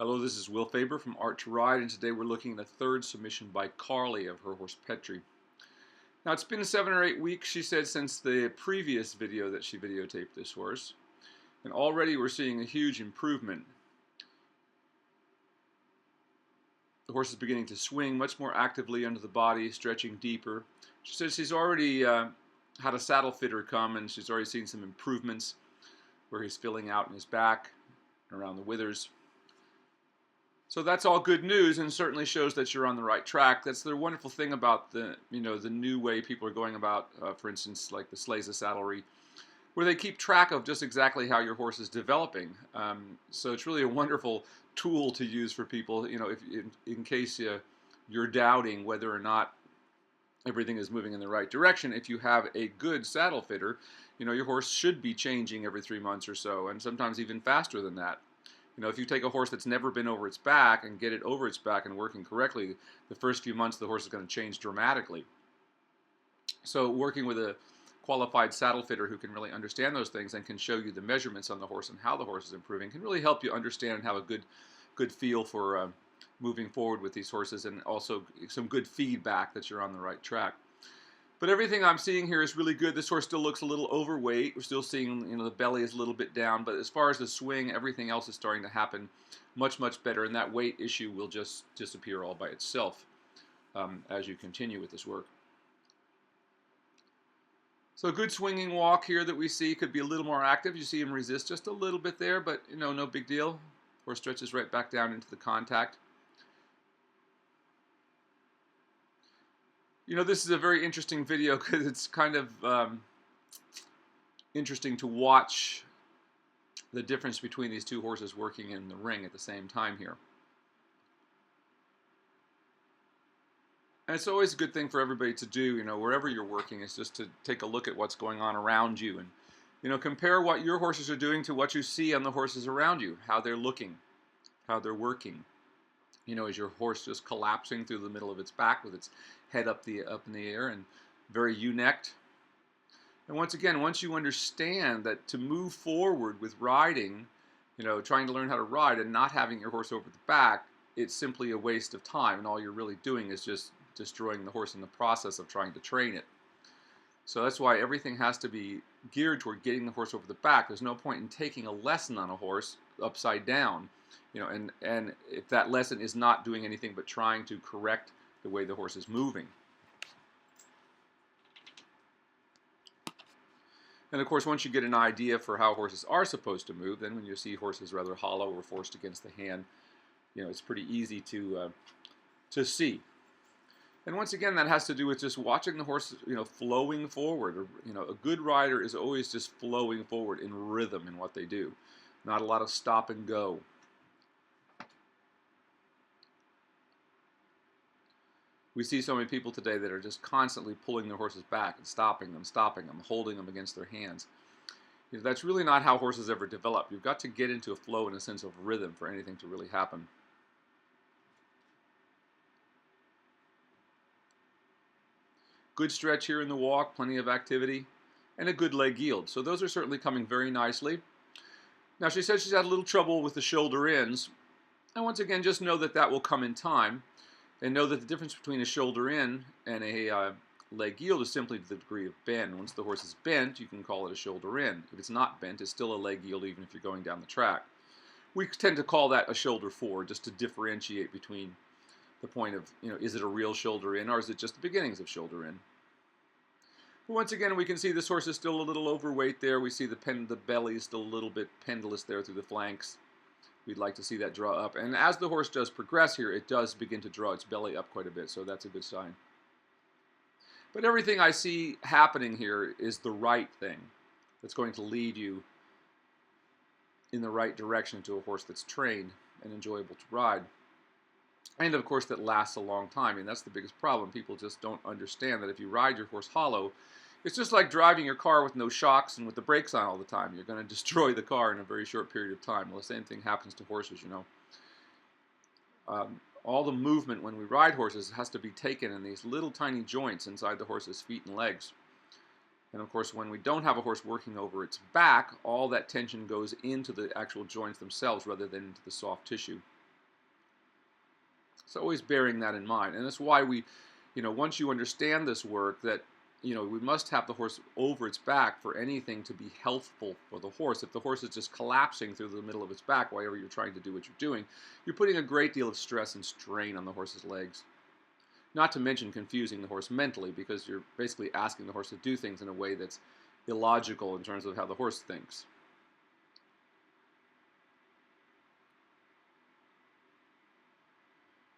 Hello, this is Will Faerber from Art to Ride, and today we're looking at the third submission by Karli of her horse Petri. Now, it's been 7 or 8 weeks, she said, since the previous video that she videotaped this horse, and already we're seeing a huge improvement. The horse is beginning to swing much more actively under the body, stretching deeper. She says she's already had a saddle fitter come, and she's already seen some improvements where he's filling out in his back and around the withers. So that's all good news, and certainly shows that you're on the right track. That's the wonderful thing about the new way people are going about, for instance, like the Slayza saddlery, where they keep track of just exactly how your horse is developing. So it's really a wonderful tool to use for people, if in case you're doubting whether or not everything is moving in the right direction. If you have a good saddle fitter, your horse should be changing every 3 months or so, and sometimes even faster than that. If you take a horse that's never been over its back and get it over its back and working correctly, the first few months the horse is going to change dramatically. So working with a qualified saddle fitter who can really understand those things and can show you the measurements on the horse and how the horse is improving can really help you understand and have a good feel for moving forward with these horses, and also some good feedback that you're on the right track. But everything I'm seeing here is really good. This horse still looks a little overweight. We're still seeing, the belly is a little bit down. But as far as the swing, everything else is starting to happen much, much better. And that weight issue will just disappear all by itself as you continue with this work. So a good swinging walk here that we see could be a little more active. You see him resist just a little bit there, but, no big deal. Horse stretches right back down into the contact. This is a very interesting video because it's kind of interesting to watch the difference between these two horses working in the ring at the same time here. And it's always a good thing for everybody to do, wherever you're working, is just to take a look at what's going on around you and, compare what your horses are doing to what you see on the horses around you, how they're looking, how they're working. Is your horse just collapsing through the middle of its back with its head up in the air and very ewe-necked? And once again, once you understand that to move forward with riding, trying to learn how to ride and not having your horse over the back, it's simply a waste of time, and all you're really doing is just destroying the horse in the process of trying to train it. So that's why everything has to be geared toward getting the horse over the back. There's no point in taking a lesson on a horse upside down, and if that lesson is not doing anything but trying to correct the way the horse is moving. And of course, once you get an idea for how horses are supposed to move, then when you see horses rather hollow or forced against the hand, it's pretty easy to see. And once again, that has to do with just watching the horse, flowing forward. A good rider is always just flowing forward in rhythm in what they do. Not a lot of stop and go. We see so many people today that are just constantly pulling their horses back and stopping them, holding them against their hands. That's really not how horses ever develop. You've got to get into a flow and a sense of rhythm for anything to really happen. Good stretch here in the walk, plenty of activity, and a good leg yield. So those are certainly coming very nicely. Now, she says she's had a little trouble with the shoulder ends. And once again, just know that that will come in time. And know that the difference between a shoulder in and a leg yield is simply the degree of bend. Once the horse is bent, you can call it a shoulder in. If it's not bent, it's still a leg yield even if you're going down the track. We tend to call that a shoulder forward, just to differentiate between the point of, is it a real shoulder in or is it just the beginnings of shoulder in? But once again, we can see this horse is still a little overweight there. We see the belly is still a little bit pendulous there through the flanks. We'd like to see that draw up. And as the horse does progress here, it does begin to draw its belly up quite a bit, so that's a good sign. But everything I see happening here is the right thing that's going to lead you in the right direction to a horse that's trained and enjoyable to ride. And of course, that lasts a long time. And that's the biggest problem. People just don't understand that if you ride your horse hollow, it's just like driving your car with no shocks and with the brakes on all the time. You're going to destroy the car in a very short period of time. Well, the same thing happens to horses, All the movement when we ride horses has to be taken in these little tiny joints inside the horse's feet and legs. And of course, when we don't have a horse working over its back, all that tension goes into the actual joints themselves rather than into the soft tissue. So always bearing that in mind. And that's why we, once you understand this work, that, we must have the horse over its back for anything to be healthful for the horse. If the horse is just collapsing through the middle of its back, whenever you're trying to do what you're doing, you're putting a great deal of stress and strain on the horse's legs. Not to mention confusing the horse mentally, because you're basically asking the horse to do things in a way that's illogical in terms of how the horse thinks.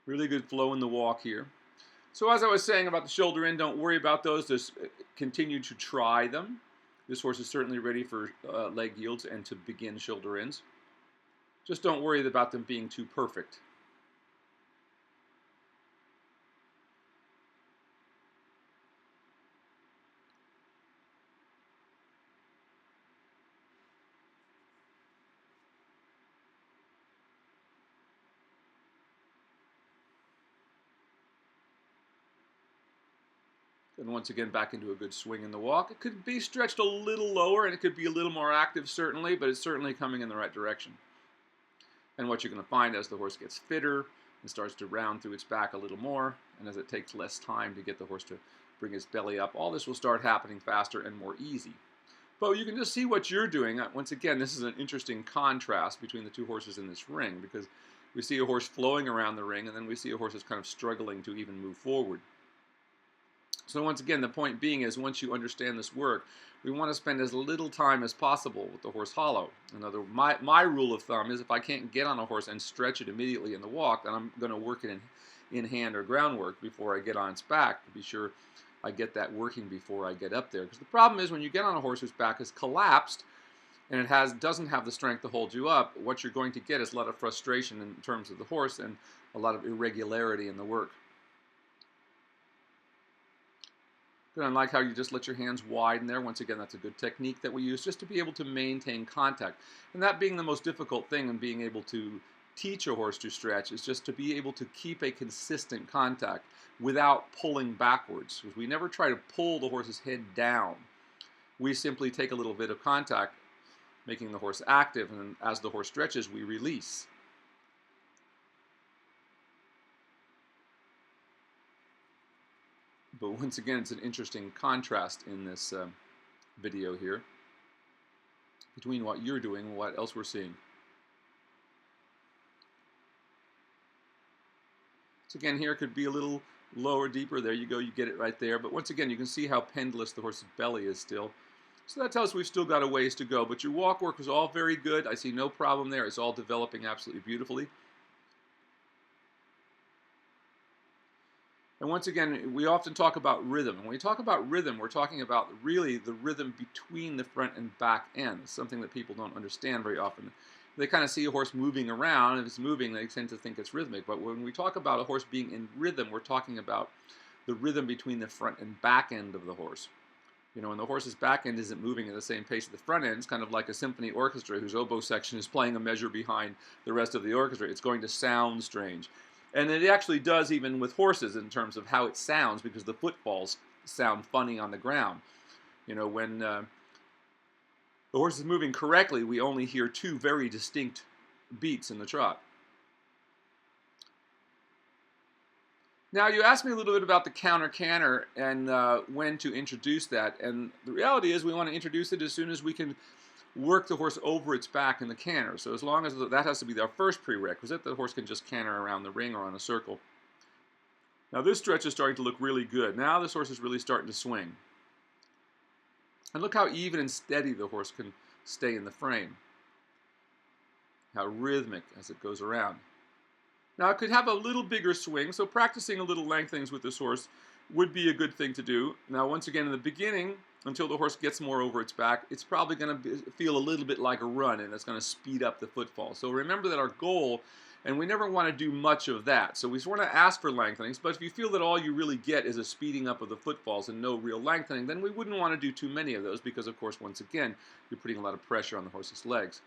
Really good flow in the walk here. So as I was saying about the shoulder in, don't worry about those. Just continue to try them. This horse is certainly ready for leg yields and to begin shoulder ins. Just don't worry about them being too perfect. And once again, back into a good swing in the walk. It could be stretched a little lower, and it could be a little more active, certainly, but it's certainly coming in the right direction. And what you're going to find as the horse gets fitter and starts to round through its back a little more, and as it takes less time to get the horse to bring its belly up, all this will start happening faster and more easy. But you can just see what you're doing. Once again, this is an interesting contrast between the two horses in this ring, because we see a horse flowing around the ring, and then we see a horse that's kind of struggling to even move forward. So once again, the point being is, once you understand this work, we want to spend as little time as possible with the horse hollow. My rule of thumb is, if I can't get on a horse and stretch it immediately in the walk, then I'm going to work it in hand or groundwork before I get on its back, to be sure I get that working before I get up there. Because the problem is, when you get on a horse whose back is collapsed and it doesn't have the strength to hold you up, what you're going to get is a lot of frustration in terms of the horse and a lot of irregularity in the work. Good. I like how you just let your hands widen there. Once again, that's a good technique that we use just to be able to maintain contact. And that being the most difficult thing in being able to teach a horse to stretch, is just to be able to keep a consistent contact without pulling backwards. Because we never try to pull the horse's head down. We simply take a little bit of contact, making the horse active, and as the horse stretches, we release. But once again, it's an interesting contrast in this video here between what you're doing and what else we're seeing. So again, here it could be a little lower, deeper. There you go, you get it right there. But once again, you can see how pendulous the horse's belly is still. So that tells us we've still got a ways to go. But your walk work was all very good. I see no problem there. It's all developing absolutely beautifully. And once again, we often talk about rhythm. And when we talk about rhythm, we're talking about really the rhythm between the front and back end. It's something that people don't understand very often. They kind of see a horse moving around. If it's moving, they tend to think it's rhythmic. But when we talk about a horse being in rhythm, we're talking about the rhythm between the front and back end of the horse. When the horse's back end isn't moving at the same pace as the front end, it's kind of like a symphony orchestra whose oboe section is playing a measure behind the rest of the orchestra. It's going to sound strange. And it actually does, even with horses, in terms of how it sounds, because the footfalls sound funny on the ground. When the horse is moving correctly, we only hear two very distinct beats in the trot. Now, you asked me a little bit about the counter-canter and when to introduce that. And the reality is, we want to introduce it as soon as we can work the horse over its back in the canter. So as long as that has to be our first prerequisite, the horse can just canter around the ring or on a circle. Now this stretch is starting to look really good. Now this horse is really starting to swing. And look how even and steady the horse can stay in the frame. How rhythmic as it goes around. Now it could have a little bigger swing, so practicing a little lengthenings with this horse would be a good thing to do. Now once again, in the beginning, until the horse gets more over its back, it's probably going to feel a little bit like a run, and it's going to speed up the footfall. So remember that our goal, and we never want to do much of that. So we want to ask for lengthenings, but if you feel that all you really get is a speeding up of the footfalls and no real lengthening, then we wouldn't want to do too many of those, because of course, once again, you're putting a lot of pressure on the horse's legs.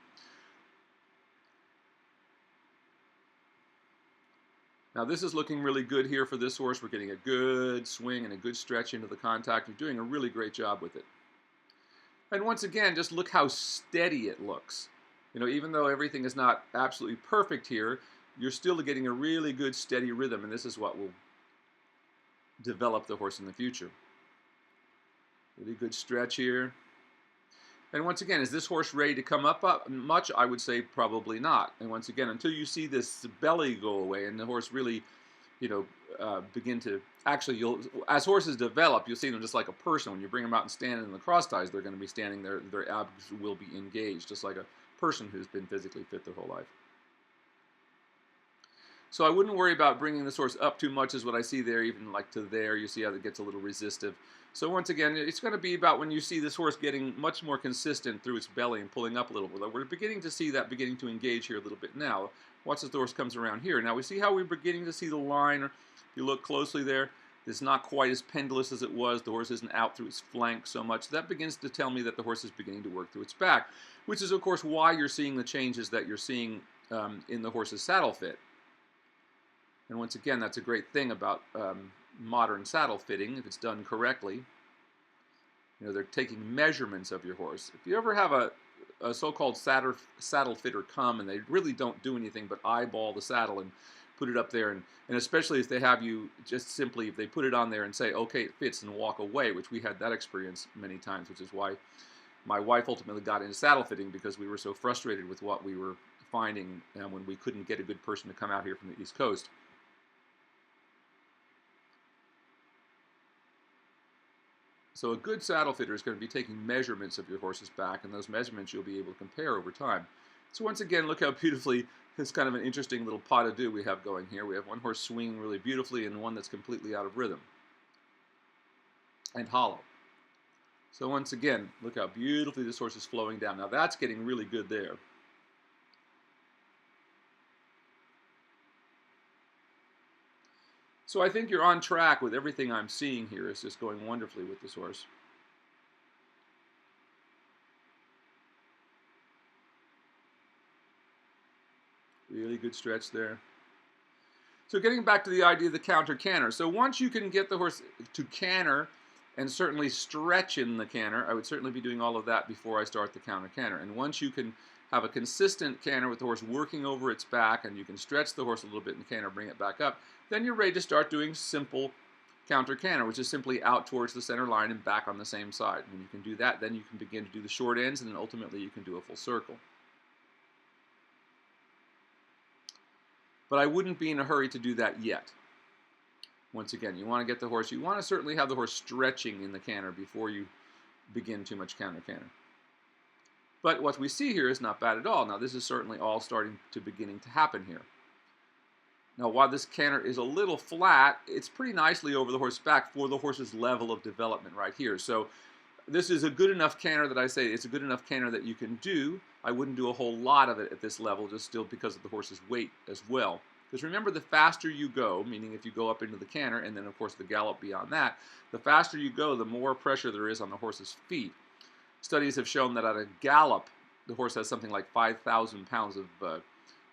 Now this is looking really good here for this horse. We're getting a good swing and a good stretch into the contact. You're doing a really great job with it. And once again, just look how steady it looks. Even though everything is not absolutely perfect here, you're still getting a really good steady rhythm, and this is what will develop the horse in the future. Really good stretch here. And once again, is this horse ready to come up much? I would say probably not. And once again, until you see this belly go away and the horse really, begin to, actually, as horses develop, you'll see them just like a person. When you bring them out and stand in the cross ties, they're going to be standing there, their abs will be engaged, just like a person who's been physically fit their whole life. So I wouldn't worry about bringing this horse up too much, is what I see there, even like to there. You see how it gets a little resistive. So once again, it's going to be about when you see this horse getting much more consistent through its belly and pulling up a little bit. We're beginning to see that beginning to engage here a little bit now. Watch as the horse comes around here. Now we see how we're beginning to see the line. If you look closely there, it's not quite as pendulous as it was. The horse isn't out through its flank so much. That begins to tell me that the horse is beginning to work through its back, which is, of course, why you're seeing the changes that you're seeing in the horse's saddle fit. And once again, that's a great thing about modern saddle fitting, if it's done correctly. They're taking measurements of your horse. If you ever have a so-called saddle fitter come and they really don't do anything but eyeball the saddle and put it up there, and especially if they have you just simply, if they put it on there and say, okay, it fits, and walk away, which we had that experience many times, which is why my wife ultimately got into saddle fitting, because we were so frustrated with what we were finding when we couldn't get a good person to come out here from the East Coast. So a good saddle fitter is going to be taking measurements of your horse's back, and those measurements you'll be able to compare over time. So once again, look how beautifully, it's kind of an interesting little pas de deux we have going here. We have one horse swinging really beautifully and one that's completely out of rhythm and hollow. So once again, look how beautifully this horse is flowing down. Now that's getting really good there. So I think you're on track with everything I'm seeing here. It's just going wonderfully with this horse. Really good stretch there. So getting back to the idea of the counter canter. So once you can get the horse to canter and certainly stretch in the canter, I would certainly be doing all of that before I start the counter canter. And once you can have a consistent canter with the horse working over its back, and you can stretch the horse a little bit in the canter, bring it back up, then you're ready to start doing simple counter canter, which is simply out towards the center line and back on the same side. When you can do that, then you can begin to do the short ends, and then ultimately you can do a full circle. But I wouldn't be in a hurry to do that yet. Once again, you want to get the horse, you want to certainly have the horse stretching in the canter before you begin too much counter canter. But what we see here is not bad at all. Now this is certainly all beginning to happen here. Now while this canter is a little flat, it's pretty nicely over the horse's back for the horse's level of development right here. So this is a good enough canter that I say it's a good enough canter that you can do. I wouldn't do a whole lot of it at this level, just still because of the horse's weight as well. Because remember, the faster you go, meaning if you go up into the canter and then of course the gallop beyond that, the faster you go, the more pressure there is on the horse's feet. Studies have shown that at a gallop, the horse has something like 5,000 pounds of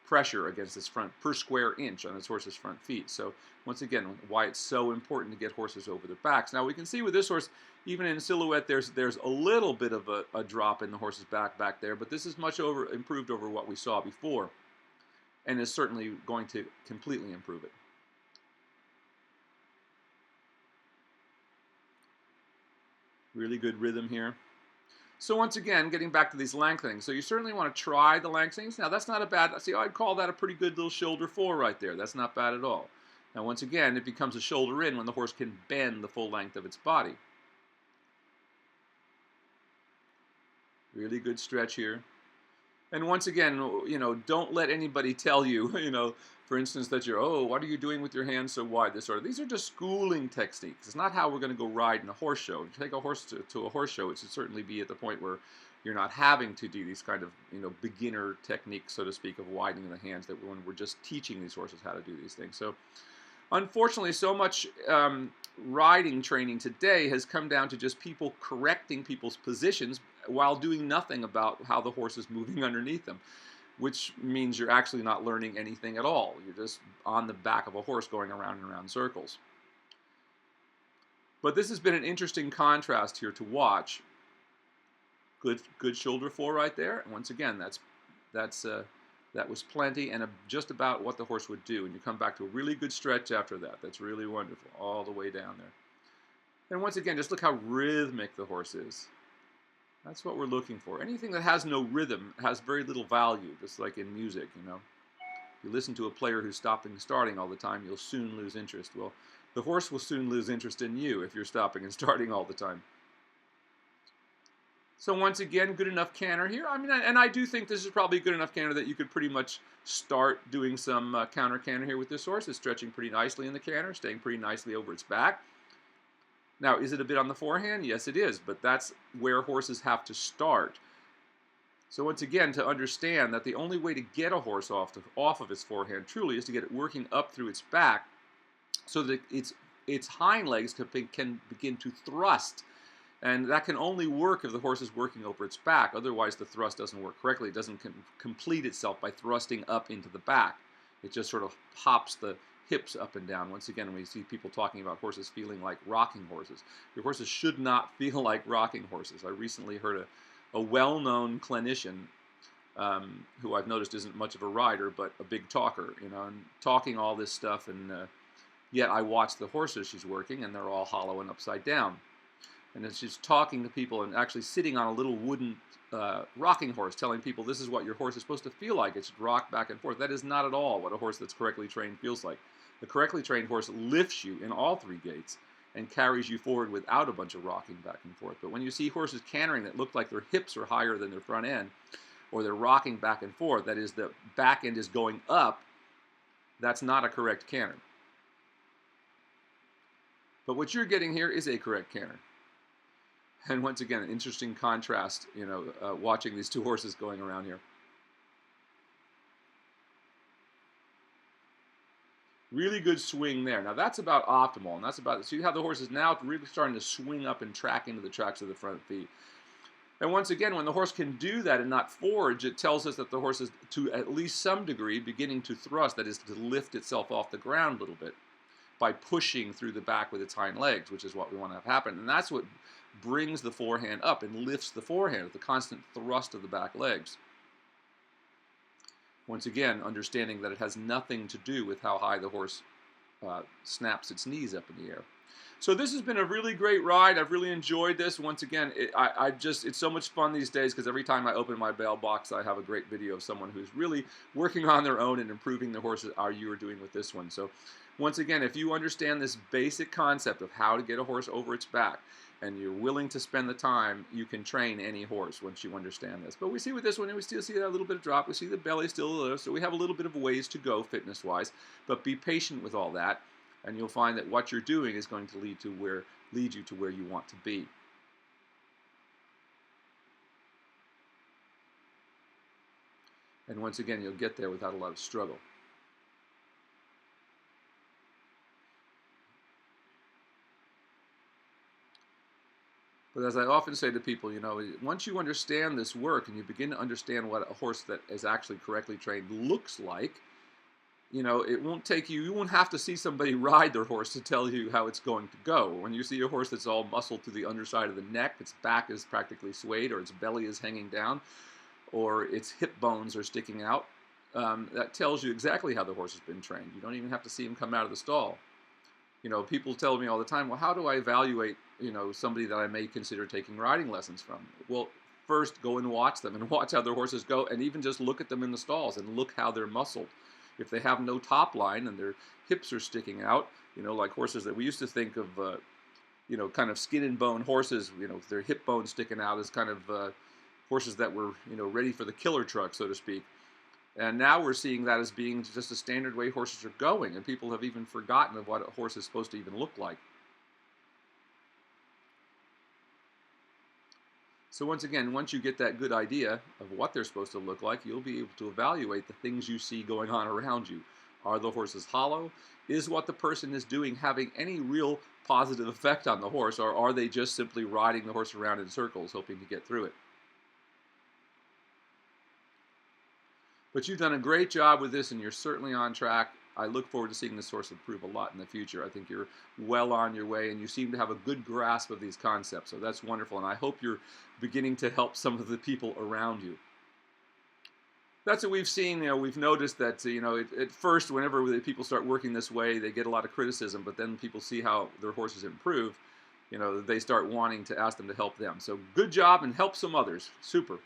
pressure against its front per square inch on its horse's front feet. So once again, why it's so important to get horses over their backs. Now we can see with this horse, even in silhouette, there's a little bit of a drop in the horse's back there, but this is much improved over what we saw before, and is certainly going to completely improve it. Really good rhythm here. So once again, getting back to these lengthenings. So you certainly want to try the lengthenings. Now that's not a bad, see, I'd call that a pretty good little shoulder 4 right there. That's not bad at all. Now once again, it becomes a shoulder in when the horse can bend the full length of its body. Really good stretch here. And once again, don't let anybody tell you, for instance, that what are you doing with your hands so wide? These are just schooling techniques. It's not how we're going to go ride in a horse show. If you take a horse to a horse show, it should certainly be at the point where you're not having to do these kind of, beginner techniques, so to speak, of widening the hands, that when we're just teaching these horses how to do these things. So unfortunately, so much riding training today has come down to just people correcting people's positions while doing nothing about how the horse is moving underneath them, which means you're actually not learning anything at all. You're just on the back of a horse going around and around circles. But this has been an interesting contrast here to watch. Good shoulder 4 right there. And once again, that's That was plenty and just about what the horse would do. And you come back to a really good stretch after that. That's really wonderful, all the way down there. And once again, just look how rhythmic the horse is. That's what we're looking for. Anything that has no rhythm has very little value, just like in music, you know. If you listen to a player who's stopping and starting all the time, you'll soon lose interest. Well, the horse will soon lose interest in you if you're stopping and starting all the time. So once again, good enough canter here. I mean, and I do think this is probably good enough canter that you could pretty much start doing some counter canter here with this horse. It's stretching pretty nicely in the canter, staying pretty nicely over its back. Now, is it a bit on the forehand? Yes, it is, but that's where horses have to start. So once again, to understand that the only way to get a horse off of its forehand truly is to get it working up through its back so that its hind legs can begin to thrust. And that can only work if the horse is working over its back. Otherwise, the thrust doesn't work correctly. It doesn't complete itself by thrusting up into the back. It just sort of hops the hips up and down. Once again, we see people talking about horses feeling like rocking horses. Your horses should not feel like rocking horses. I recently heard a well-known clinician who I've noticed isn't much of a rider, but a big talker, you know, and talking all this stuff. And yet I watch the horses she's working, and they're all hollow and upside down. And then she's talking to people and actually sitting on a little wooden rocking horse, telling people this is what your horse is supposed to feel like. It should rock back and forth. That is not at all what a horse that's correctly trained feels like. The correctly trained horse lifts you in all three gaits and carries you forward without a bunch of rocking back and forth. But when you see horses cantering that look like their hips are higher than their front end, or they're rocking back and forth, that is, the back end is going up, that's not a correct canter. But what you're getting here is a correct canter. And once again, an interesting contrast, you know, watching these two horses going around here. Really good swing there. Now that's about optimal, and that's about, so you have the horses now really starting to swing up and track into the tracks of the front feet. And once again, when the horse can do that and not forage, it tells us that the horse is, to at least some degree, beginning to thrust, that is, to lift itself off the ground a little bit by pushing through the back with its hind legs, which is what we want to have happen. And that's what brings the forehand up and lifts the forehand with the constant thrust of the back legs. Once again, understanding that it has nothing to do with how high the horse snaps its knees up in the air. So this has been a really great ride. I've really enjoyed this. Once again, it's so much fun these days because every time I open my bail box, I have a great video of someone who's really working on their own and improving the horses you are doing with this one. So once again, if you understand this basic concept of how to get a horse over its back, and you're willing to spend the time, you can train any horse once you understand this. But we see with this one, we still see that little bit of drop. We see the belly still there, so we have a little bit of ways to go fitness-wise. But be patient with all that, and you'll find that what you're doing is going to lead you to where you want to be. And once again, you'll get there without a lot of struggle. But as I often say to people, you know, once you understand this work and you begin to understand what a horse that is actually correctly trained looks like, you know, it won't take you won't have to see somebody ride their horse to tell you how it's going to go. When you see a horse that's all muscled to the underside of the neck, its back is practically swayed, or its belly is hanging down, or its hip bones are sticking out, that tells you exactly how the horse has been trained. You don't even have to see him come out of the stall. You know, people tell me all the time, well, how do I evaluate, you know, somebody that I may consider taking riding lessons from? Well, first go and watch them and watch how their horses go, and even just look at them in the stalls and look how they're muscled. If they have no top line and their hips are sticking out, you know, like horses that we used to think of, you know, kind of skin and bone horses, you know, with their hip bones sticking out as kind of horses that were, you know, ready for the killer truck, so to speak. And now we're seeing that as being just a standard way horses are going, and people have even forgotten of what a horse is supposed to even look like. So once again, once you get that good idea of what they're supposed to look like, you'll be able to evaluate the things you see going on around you. Are the horses hollow? Is what the person is doing having any real positive effect on the horse, or are they just simply riding the horse around in circles hoping to get through it? But you've done a great job with this, and you're certainly on track. I look forward to seeing this horse improve a lot in the future. I think you're well on your way, and you seem to have a good grasp of these concepts, so that's wonderful, and I hope you're beginning to help some of the people around you. that's what we've seen. We've noticed that at first, whenever the people start working this way, they get a lot of criticism. But then people see how their horses improve. They start wanting to ask them to help them. So good job, and help some others. Super.